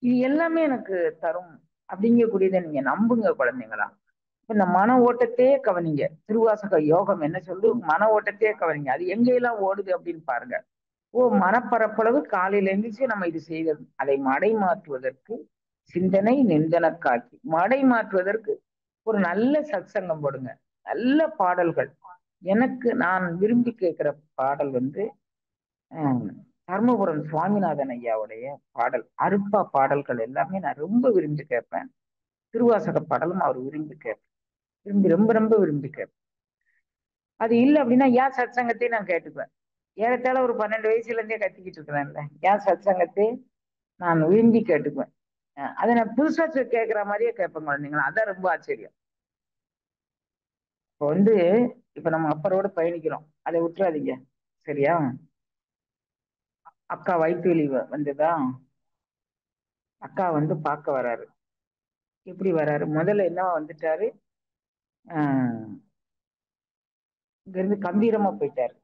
இது எல்லாமே எனக்கு தரும் அப்படிங்கக்கூடியதை நீங்க நம்புங்க குழந்தைங்களா. இந்த மன ஓட்டத்தையே கவனிங்க. திருவாசக யோகம் என்ன சொல்லு? மன ஓட்டத்தையே கவனிங்க. அது எங்கெல்லாம் ஓடுது அப்படின்னு பாருங்க. ஓ, மனப்பரப்பளவு காலையில எழுந்துச்சு நம்ம இது செய்வது, அதை மடை மாற்றுவதற்கு சிந்தனை நிந்தனக்காக்கி மடை மாற்றுவதற்கு ஒரு நல்ல சத்சங்கம் போடுங்க, நல்ல பாடல்கள். எனக்கு நான் விரும்பி கேட்கிற பாடல் வந்து தர்மபுரம் சுவாமிநாதன் ஐயாவுடைய பாடல், அருப்பா பாடல்கள் எல்லாமே நான் ரொம்ப விரும்பி கேட்பேன். திருவாசக பாடலும் அவர் விரும்பி கேட்பேன், விரும்பி ரொம்ப ரொம்ப விரும்பி கேட்பேன். அது இல்லை அப்படின்னா ஏன் சத்சங்கத்தையும் நான் கேட்டுக்குவேன். ஏறத்தாழ ஒரு 12 வயசுல இருந்தே கத்திக்கிட்டு இருக்கிறேன்ல, ஏன் சத்சங்கத்தை நான் விரும்பி கேட்டுக்குவேன். அதை நான் புதுசா கேட்கிற மாதிரியே கேட்பேன் குழந்தைங்களா. அதான் ரொம்ப ஆச்சரியம். இப்போ வந்து இப்ப நம்ம அப்பரோட பயணிக்கிறோம், அதை விட்டுறாதீங்க சரியா. அக்கா வயிற்று வலி வந்ததா, அக்கா வந்து பார்க்க வராரு. எப்படி வராரு? முதல்ல என்ன வந்துட்டாரு, ஆஹ் இங்க இருந்து கம்பீரமா போயிட்டாரு.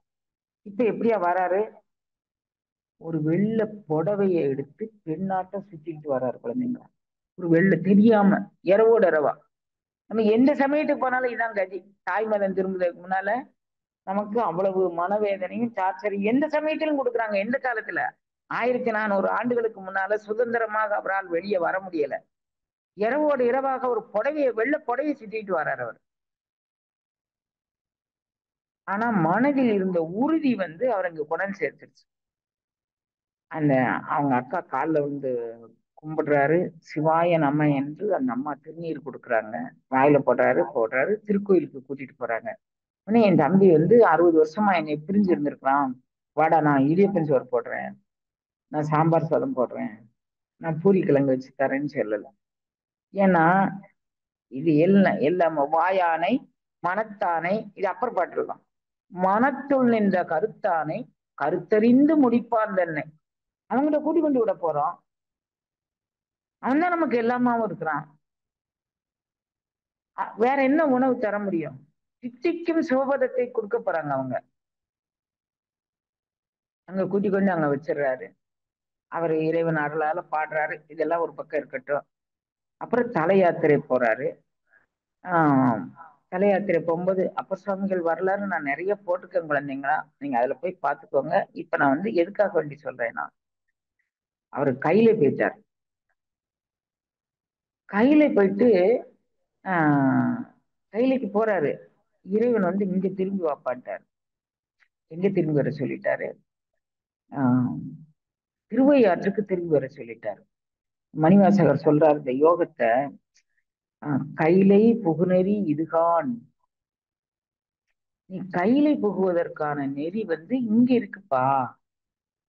இப்ப எப்படியா வராரு? ஒரு வெள்ளை புடவையை எடுத்து பெண்ணாட்டம் சுத்திக்கிட்டு வர்றாரு குழந்தைங்க. ஒரு வெள்ளை தெரியாம, இரவோட இரவா. நம்ம எந்த சமயத்துக்கு போனாலும் இதான் கதி. தாய் மதம் திரும்புறதுக்கு முன்னால நமக்கு அவ்வளவு மனவேதனையும் டார்ச்சரையும் எந்த சமயத்திலும் கொடுக்குறாங்க. எந்த காலத்துல? 1400 ஆண்டுகளுக்கு முன்னால சுதந்திரமாக அவரால் வெளியே வர முடியல. இரவோடு இரவாக ஒரு புடவையை, வெள்ளை புடவையை சுத்திட்டு வர்றாரு அவர். ஆனா மனதில் இருந்த உறுதி வந்து அவர் அங்க குணம் சேர்த்துருச்சு. அந்த அவங்க அக்கா காலில் வந்து கும்பிடுறாரு, சிவாய நம என்று அந்த அம்மா திருநீர் கொடுக்குறாங்க, வாயில போடுறாரு, திருக்கோயிலுக்கு கூட்டிட்டு போறாங்க. உடனே என் தம்பி வந்து 60 வருஷமா என்னை பிரிஞ்சு இருந்திருக்கிறான், வாடா நான் இடியப்பன் சோறு போடுறேன், நான் சாம்பார் சாதம் போடுறேன், நான் பூரி கிழங்கு வச்சு தரேன்னு சொல்லல. ஏன்னா இது எல்லாம வாயானை மனத்தானை, இது அப்புறப்பட்டிருக்கான். மனத்துள் நின்ற கருத்தானை கருத்தறிந்து முடிப்பான் தன்னை. அவங்கள்ட்ட கூட்டி கொண்டு விட போறோம், அவன் தான் நமக்கு எல்லாமாவும் இருக்கிறான். வேற என்ன உணவு தர முடியும்? சித்திக்கும் சிவபதத்தை கொடுக்க போறாங்க அவங்க. அங்க கூட்டி கொண்டு அங்க வச்சிடுறாரு. அவர் இறைவன் அருளால பாடுறாரு, இதெல்லாம் ஒரு பக்கம் இருக்கட்டும். அப்புறம் தல யாத்திரை போறாரு. தல யாத்திரை போகும்போது அப்பர் சுவாமிகள் வரலாறு நான் நிறைய போட்டிருக்கேன் குழந்தைங்களா, நீங்க அதுல போய் பார்த்துக்கோங்க. இப்ப நான் வந்து எதுக்காக வேண்டி சொல்றேன்னா, அவர் கையில போயிட்டார். கையில போயிட்டு கையிலைக்கு போறாரு. இறைவன் வந்து இங்க திரும்பி வாப்பாட்டார். எங்க திரும்பி வர சொல்லிட்டாரு? ஆஹ் திருவையாற்றுக்கு திரும்பி வர சொல்லிட்டாரு. மணிவாசகர் சொல்றாரு இந்த யோகத்தை, கைலை புகுநெறி இதுகான். நீ கைலை புகுவதற்கான நெறி வந்து இங்க இருக்குப்பா.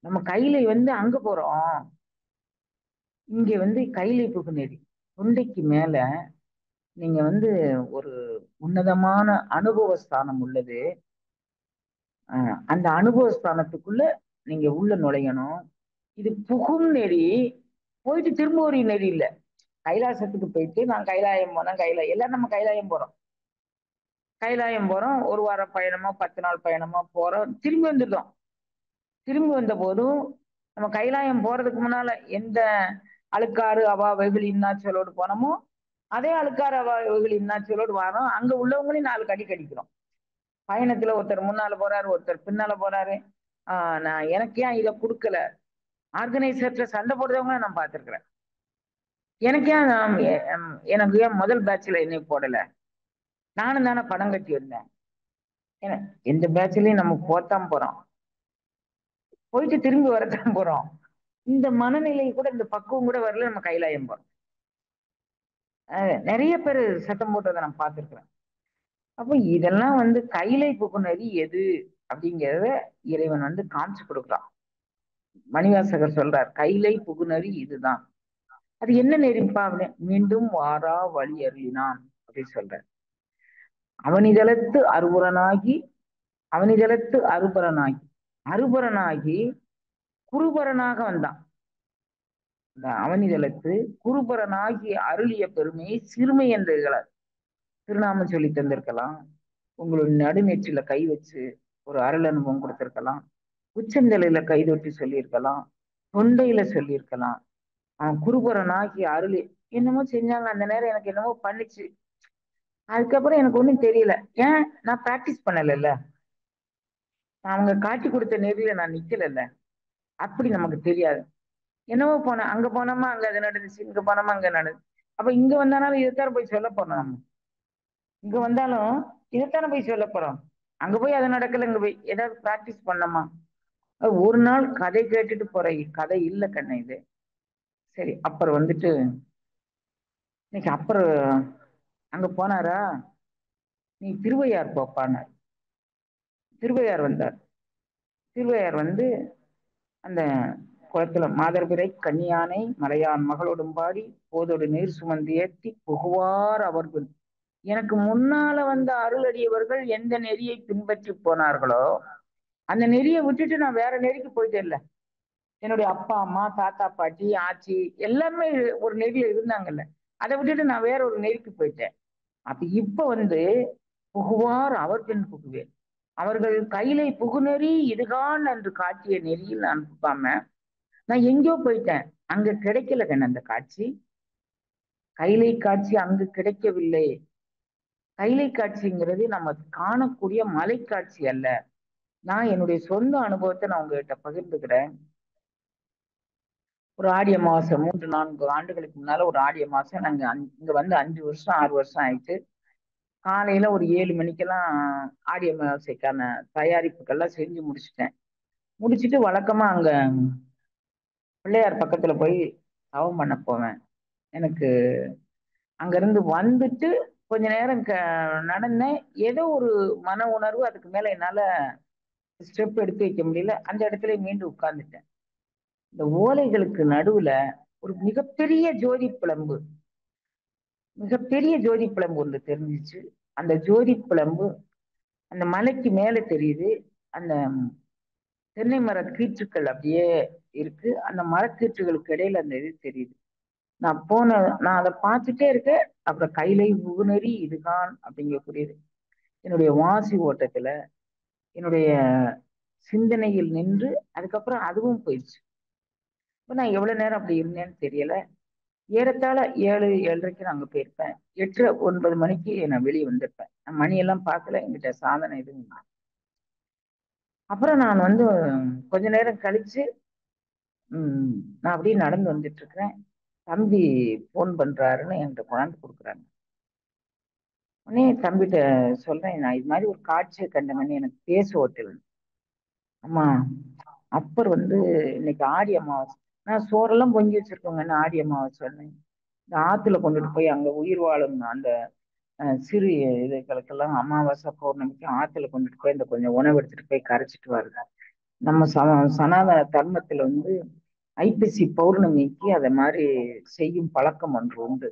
நம்ம கைலை வந்து அங்க போறோம், இங்க வந்து கைலை புகு நெறி தொண்டைக்கு மேல நீங்க வந்து ஒரு உன்னதமான அனுபவ ஸ்தானம் உள்ளது. அந்த அனுபவ ஸ்தானத்துக்குள்ள நீங்க உள்ள நுழையணும். இது புகும் நெறி, போயிட்டு திரும்ப ஒரு நெறி இல்லை. கைலாசத்துக்கு போயிட்டு நான் கைலாயம் போனேன், எல்லாரும் நம்ம கைலாயம் போறோம். கைலாயம் போறோம், ஒரு வார பயணமா 10 நாள் பயணமா போறோம், திரும்பி வந்துட்டோம். திரும்பி வந்த போதும் நம்ம கைலாயம் போறதுக்கு முன்னால எந்த அழுக்காறு அவா வெகுளி இன்னாச்சலோடு போனோமோ அதே அழுக்காறு அவா வெகுளி இன்னாச்சலோடு வரோம். அங்க உள்ளவங்களையும் 4 கடி கடிக்கிறோம். பயணத்துல ஒருத்தர் முன்னால போறாரு, ஒருத்தர் பின்னால போறாரு. நான் எனக்கு ஏன் இதை கொடுக்கல, ஆர்கனைசர்ல சண்டை போடுறவங்க நான் பார்த்திருக்கிறேன். எனக்கு ஏன் முதல் பேட்ச்ல என்னை போடல, நானும் தானே பணம் கட்டி வந்தேன். எந்த பேட்ச்லயும் நம்ம போத்தான் போறோம், போயிட்டு திரும்பி வரத்தான் போறோம். இந்த மனநிலை கூட, இந்த பக்குவம் கூட வரல, நம்ம கைலாயம் போறோம். நிறைய பேர் சத்தம் போட்டதை நான் பார்த்திருக்கிறேன். அப்ப இதெல்லாம் கைலை புகுநெறி எது அப்படிங்கிறத இறைவன் காமிச்சு கொடுக்குறான். மணிவாசகர் சொல்றார், கைலை புகுநெறி இதுதான். அது என்ன நெறிப்பா அப்படின்னு, மீண்டும் வாரா வழி அருளினான் அப்படின்னு சொல்றார். அவனிதழத்து அருபுறனாகி அவனிதழத்து அருபரனாகி குருபரனாக வந்தான். இந்த அவனிதழத்து குருபரனாகி அருளிய பெருமையை சிறுமை என்று திருநாமம் சொல்லி தந்திருக்கலாம். உங்களுடைய நடுநெற்றில கை வச்சு ஒரு அருள் அனுபவம் கொடுத்திருக்கலாம். உச்சந்தலையில கை தொட்டி சொல்லியிருக்கலாம். தொண்டையில சொல்லியிருக்கலாம். அவன் குருபரனாகி அருளி என்னமோ செஞ்சாங்க. அந்த நேரம் எனக்கு என்னமோ பண்ணிச்சு. அதுக்கப்புறம் எனக்கு ஒண்ணும் தெரியல. ஏன், நான் பிராக்டிஸ் பண்ணல. அவங்க காட்டி கொடுத்த நெறியில நான் நிக்கல. அப்படி நமக்கு தெரியாது. என்னவோ போனேன், அங்க போனோமா அங்க அது நடந்துச்சு, இங்க போனோமா அங்க நடந்துச்சு. அப்ப இங்க வந்தாலும் இதைத்தானே போய் சொல்ல போறோம். நம்ம இங்க வந்தாலும் இதைத்தானே போய் சொல்ல போறோம். அங்க போய் அது நடக்கல, இங்க போய் ஏதாவது பிராக்டிஸ் பண்ணோமா? ஒரு நாள் கதை கேட்டுட்டு போற கதை இல்ல கண்ணு இது. சரி, அப்புறம் இன்னைக்கு அப்புறம் அங்க போனாரா, நீ திருவையார் போப்பானார். திருவையார் வந்தார். திருவையார் அந்த குளத்துல மாதர்பிறை கன்னியானை மலையான் மகளோடும் பாடி போதோடு நீர் சுமந்து ஏற்றி புகுவார் அவர்கள். எனக்கு முன்னால வந்த அருளடியவர்கள் எந்த நெறியை பின்பற்றி போனார்களோ அந்த நெறியை விட்டுட்டு நான் வேற நெறிக்கு போயிட்டேன். இல்ல, என்னுடைய அப்பா அம்மா தாத்தா பாட்டி ஆச்சி எல்லாமே ஒரு நெறியில இருந்தாங்கல்ல, அதை விட்டுட்டு நான் வேற ஒரு நெறிக்கு போயிட்டேன். அப்ப இப்ப புகுவார் அவர் பின் புகுவேன். அவர்கள் கையிலை புகுநெறி இதுகான் என்று காட்டிய நெறியில் நான் புகாம நான் எங்கேயோ போயிட்டேன். அங்க கிடைக்கல கண்ணு அந்த காட்சி. கைலை காட்சி அங்கு கிடைக்கவில்லை. கைலை காட்சிங்கிறது நம்ம காணக்கூடிய மலை காட்சி அல்ல. நான் என்னுடைய சொந்த அனுபவத்தை நான் உங்ககிட்ட பகிர்ந்துக்கிறேன். ஒரு ஆடி அமாவாசை 3-4 ஆண்டுகளுக்கு முன்னால ஒரு ஆடி அமாவாசை நாங்க இங்க 5 வருஷம் 6 வருஷம் ஆயிட்டு. காலையில ஒரு 7 மணிக்கெல்லாம் ஆடி அமாவாசைக்கான தயாரிப்புகள்லாம் செஞ்சு முடிச்சுட்டேன். முடிச்சுட்டு வழக்கமா அங்க பிள்ளையார் பக்கத்துல போய் தவம் பண்ண போவேன். எனக்கு அங்கிருந்து வந்துட்டு கொஞ்ச நேரம் நடந்தேன். ஏதோ ஒரு மன உணர்வு, அதுக்கு மேல என்னால ஸ்டெப் எடுத்து வைக்க முடியல. அந்த இடத்துல மீண்டும் உட்கார்ந்துட்டேன். இந்த ஓலைகளுக்கு நடுவுல ஒரு மிகப்பெரிய ஜோதி பிளம்பு ஒன்று தெரிஞ்சிச்சு. அந்த ஜோதி பிளம்பு அந்த மலைக்கு மேல தெரியுது. அந்த தென்னை மர கீற்றுக்கள் அப்படியே இருக்கு. அந்த மரக்கீற்றுகளுக்கு இடையில அந்த இது தெரியுது. நான் அதை பார்த்துட்டே இருக்கேன். அப்புறம் கைலை புகுநெறி இதுதான் அப்படிங்கக்கூடியது என்னுடைய வாசி ஓட்டத்துல என்னுடைய சிந்தனையில் நின்று அதுக்கப்புறம் அதுவும் போயிடுச்சு. இப்ப நான் எவ்வளவு நேரம் அப்படி இருந்தேன்னு தெரியல. ஏறத்தாழ 7-7:30 நான் அங்க போயிருப்பேன். 8-9 மணிக்கு நான் வெளியே வந்திருப்பேன். நான் மணியெல்லாம் பார்க்கல, என்கிட்ட சாதனை எதுவும் இல்லை. அப்புறம் நான் கொஞ்ச நேரம் கழிச்சு நான் அப்படியே நடந்து வந்துட்டு இருக்கிறேன். தம்பி போன் பண்றாருன்னு என்கிட்ட கொண்டாந்து கொடுக்குறாங்க. உடனே தம்பிகிட்ட சொல்றேன், நான் இது மாதிரி ஒரு காட்சியை கண்டேன்னு, எனக்கு பேச ஓட்டல். அம்மா, அப்பர் இன்னைக்கு ஆடி அமாவாசை, நான் சோறெல்லாம் பொங்கி வச்சிருக்கோங்கன்னு ஆடி அமாவாசை இந்த ஆத்துல கொண்டுட்டு போய் அங்க உயிர் வாழும் அந்த சிறு இதுகளுக்கெல்லாம் அமாவாசை பௌர்ணமிக்கு ஆத்துல கொண்டுட்டு போய் இந்த கொஞ்சம் உணவு எடுத்துட்டு போய் கரைச்சிட்டு வருது. நம்ம சனாதன தர்மத்துல ஐப்பசி பௌர்ணமிக்கு அதை மாதிரி செய்யும் பழக்கம் ஒன்று உண்டு.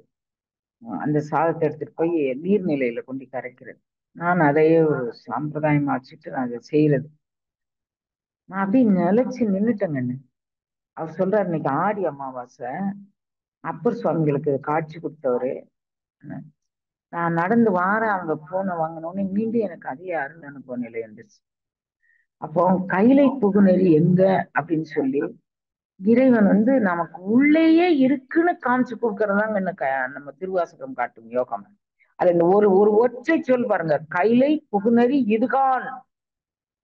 அந்த சாதத்தை எடுத்துட்டு போய் நீர்நிலையில கொண்டு கரைக்கிறது. நான் அதையே ஒரு சம்பிரதாயமா வச்சுட்டு நான் அதை செய்யறது. நான் அப்படியே நிலைச்சு நின்றுட்டேங்கன்னு. அவர் சொல்றாரு, இன்னைக்கு ஆடி அமாவாசை, அப்பர் சுவாமிகளுக்கு காட்சி கொடுத்தவரு. நான் நடந்து வாரேன், அவங்க போனை வாங்கினோன்னு மீண்டும் எனக்கு அதே அருள் அனுபவ நிலை இருந்துச்சு. அப்போ கைலை புகுநெறி எங்க அப்படின்னு சொல்லி இறைவன் நமக்கு உள்ளேயே இருக்குன்னு காமிச்சு கொடுக்கறதாங்க நம்ம திருவாசகம் காட்டும் யோகம். அது இந்த ஒரு ஒற்றை சொல் பாருங்க, கைலை புகுநெறி இதுகான்.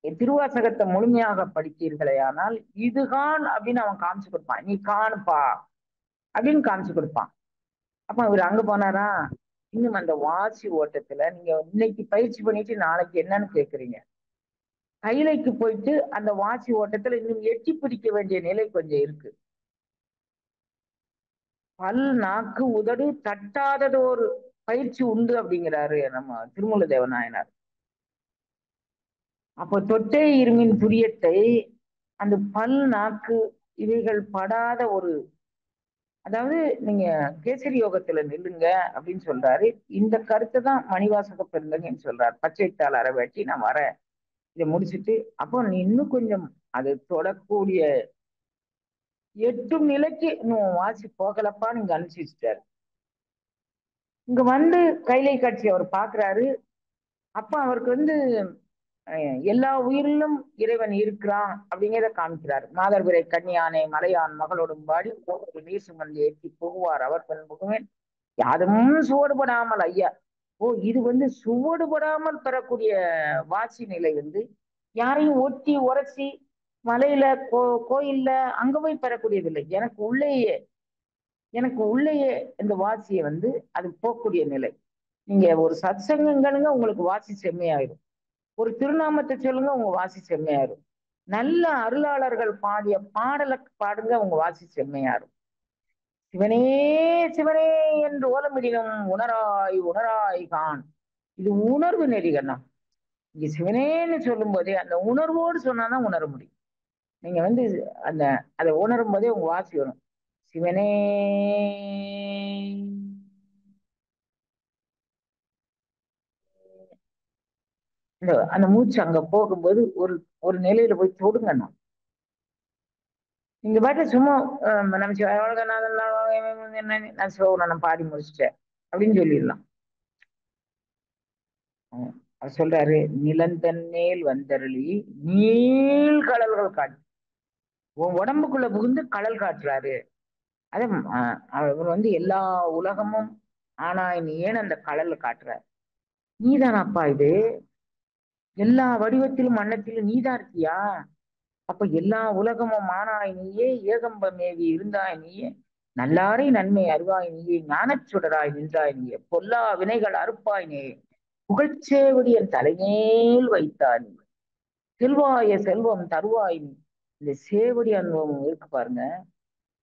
திருவாசகத்தை முழுமையாக படித்தீர்களே ஆனால் இதுகான் அப்படின்னு அவன் காமிச்சு கொடுப்பான். நீ காணுப்பா அப்படின்னு காமிச்சு கொடுப்பான். அப்ப இவர் அங்க போனாரா, இன்னும் அந்த வாசி ஓட்டத்துல நீங்க இன்னைக்கு பயிற்சி பண்ணிட்டு நாளைக்கு என்னன்னு கேக்குறீங்க. கைலைக்கு போயிட்டு அந்த வாசி ஓட்டத்துல இன்னும் எட்டி பிடிக்க வேண்டிய நிலை கொஞ்சம் இருக்கு. பல் நாக்கு உதடு தட்டாததோரு பயிற்சி உண்டு அப்படிங்கிறாரு நம்ம திருமூல தேவநாயனார். அப்போ தொட்டே இருமின் துரியத்தை அந்த பல் நாக்கு இவைகள் படாத ஒரு, அதாவது நீங்க கேசரி யோகத்துல நில்லுங்க அப்படின்னு சொல்றாரு. இந்த கருத்தை தான் மணிவாசக பெருந்தகைன்னு சொல்றாரு. பச்சைத்தாள் அறவேட்டி நான் வரேன் இதை முடிச்சுட்டு, அப்போ நீ இன்னும் கொஞ்சம் அது தொடக்கூடிய எட்டும் நிலைக்கு இன்னும் வாசி போகலப்பான்னு இங்க அனுப்பிச்சு வச்சுட்டாரு. இங்க வந்து கைலை காட்சி அவர் பாக்குறாரு. அப்ப அவருக்கு வந்து எல்லா உயிரிலும் இறைவன் இருக்கிறான் அப்படிங்கிறத காமிக்கிறார். மாதர்பிறை கன்னியானை மலையான் மகளோடும் பாடி போவது நீர் சுமந்து ஏற்றி புகுவார் அவர் பெண் புகுவேன் யாரும் சுவடுபடாமல் ஐயா. ஓ, இது வந்து சுவடுபடாமல் பெறக்கூடிய வாசி நிலை வந்து யாரையும் ஒட்டி உரசி மலையில கோயில்ல அங்க போய் பெறக்கூடியதில்லை. எனக்கு உள்ளேயே இந்த வாசியை வந்து அது போகக்கூடிய நிலை. நீங்க ஒரு சத்சங்கங்களுங்க உங்களுக்கு வாசி செம்மையாயிரும். ஒரு திருநாமத்தை சொல்லுங்க உங்க வாசி செம்மையாயிரும். நல்ல அருளாளர்கள் பாடிய பாடலை பாடுங்க உங்க வாசி செம்மையாரும். சிவனே சிவனே என்று ஓலமிடினும் உணராய் உணராய் கான். இது உணர்வு நெறிகண்ணா. இங்க சிவனேன்னு சொல்லும் போதே அந்த உணர்வோடு சொன்னாதான் உணர முடியும். நீங்க வந்து அந்த அதை உணரும் போதே உங்க வாசி வரும். சிவனே அந்த மூச்சு அங்க போகும்போது ஒரு ஒரு நிலையில போய் தொடுங்கண்ணா. நீங்க பாட்டு சும்மா நம்ம நான் சிவகுணம் பாடி முடிச்சிட்டேன் அப்படின்னு சொல்லிடலாம். அவர் சொல்றாரு, நிலந்தன் மேல் வந்தருளி நீள் கடல்கள் காட்டு. உன் உடம்புக்குள்ள புகுந்து கடல் காட்டுறாரு. அது அவர் வந்து எல்லா உலகமும் ஆனாய் நீ ஏன் அந்த கடல்ல காட்டுறாரு. நீதானாப்பா இது, எல்லா வடிவத்திலும் அன்னத்திலும் நீதான் இருக்கியா. அப்ப எல்லா உலகமும் ஆனாய் நீயே, ஏகம்பமேவி இருந்தாய் நீயே, நல்லாரை நன்மை அறிவாய் நீயே, ஞானச்சுடராய் நின்றாய் நீயே, பொல்லா வினைகள் அறுப்பாய் நீயே, புகழ்ச்சேவடி என் தலைமேல் வைத்தாய் நீ, செல்வாய செல்வம் தருவாய் நீ. இந்த சேவடி அனுபவம் இருக்கு பாருங்க,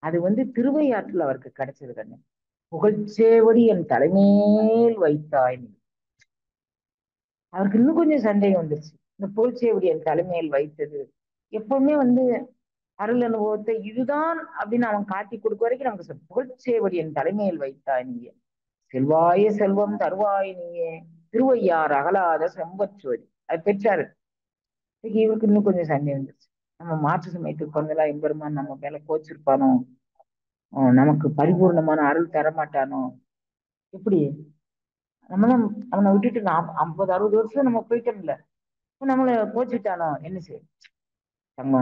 அது வந்து திருவையாற்றில் அவருக்கு கிடைச்சது கண்ணு. புகழ்ச்சேவடி என் தலைமேல் வைத்தாய் நீ. அவருக்கு இன்னும் கொஞ்சம் சந்தேகம் வந்துருச்சு. இந்த புகழ்ச்சேவடி என் தலைமையில் வைத்தது எப்பவுமே வந்து அருள் அனுபவத்தை இதுதான் அப்படின்னு அவன் காட்டி கொடுக்க வரைக்கும் நமக்கு புகழ்ச்சேவடி என் தலைமையில் வைத்தாய் நீயே, செல்வாய செல்வம் தருவாய் நீயே, திருவையார் அகலாத செம்பச்சுவடி. அது பெற்றாரு. இவருக்கு இன்னும் கொஞ்சம் சந்தேகம் வந்துருச்சு. நம்ம மாற்று சமயத்துக்கு வந்தெல்லாம் எம்பெருமான் நம்ம மேல கோச்சிருப்பானோ, நமக்கு பரிபூர்ணமான அருள் தரமாட்டானோ, எப்படி நம்மளாம் அவனை விட்டுட்டு 50-60 வருஷம் நம்ம போயிட்டோம்ல, நம்மளை கோச்சிட்டானோ என்ன செய்யும். நம்ம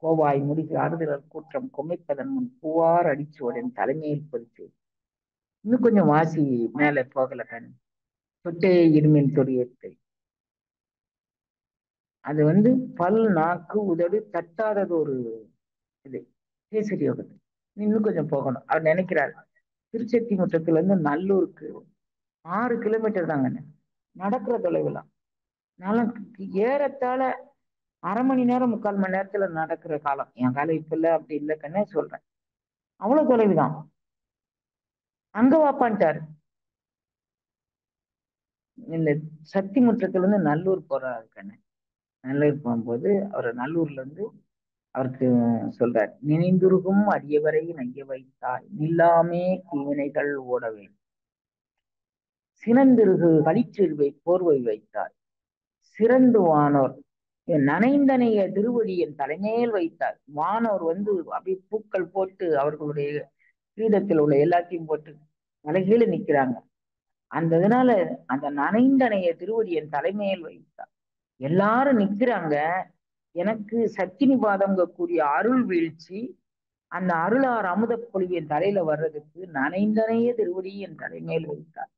கோவாய் முடிக்கு ஆறுதலர் கூற்றம் கொமைப்பதன் முன் பூவார் அடிச்சோடன் தலைமையில் பொறிச்சு. இன்னும் கொஞ்சம் வாசி மேல போகல கண். தொட்டே இருமின் தொடியத்தை அது வந்து பல் நாக்கு உதடு தட்டாதது ஒரு இது கேசரி யோகத்து. இன்னும் கொஞ்சம் போகணும். அவர் நினைக்கிறார், திருச்செத்தி முற்றத்துல இருந்து நல்லூருக்கு 6 கிலோமீட்டர் தாங்க நடக்கிற தொலைவுலாம். ஏறத்தாழ அரை மணி நேரம் 3/4 மணி நேரத்துல நடக்கிற காலம். என் காலம் இப்ப இல்ல அப்படி இல்லை கண்ணே சொல்றேன். அவ்வளவு தொலைவுதான். அங்க வாப்பான்ட்டாரு. இந்த சக்தி முற்றத்துல இருந்து நல்லூர் போறாரு கண்ணு. நல்லூர் போகும்போது அவர் நல்லூர்ல இருந்து அவருக்கு சொல்றார், நினைந்துருகும் அடியவரை நைய வைத்தாய் நில்லாமே தீவினைகள் ஓடவே, சினந்திருகு களிச்சிறுவை போர்வை வைத்தார், சிறந்து வானோர் நனைந்தனைய திருவடியின் தலைமையில் வைத்தார். வானோர் வந்து அப்படி பூக்கள் போட்டு அவர்களுடைய கிரீடத்தில் உள்ள எல்லாத்தையும் போட்டு தலைகீழ நிக்கிறாங்க. அந்த இதனால அந்த நனைந்தனைய திருவடியின் தலைமையில் வைத்தார். எல்லாரும் நிக்கிறாங்க. எனக்கு சக்கினி பாதம் கூடிய அருள் வீழ்ச்சி, அந்த அருளார் அமுத பொழிவின் தலையில வர்றதுக்கு நனைந்தனைய திருவடி என் தலைமையில் வைத்தார்.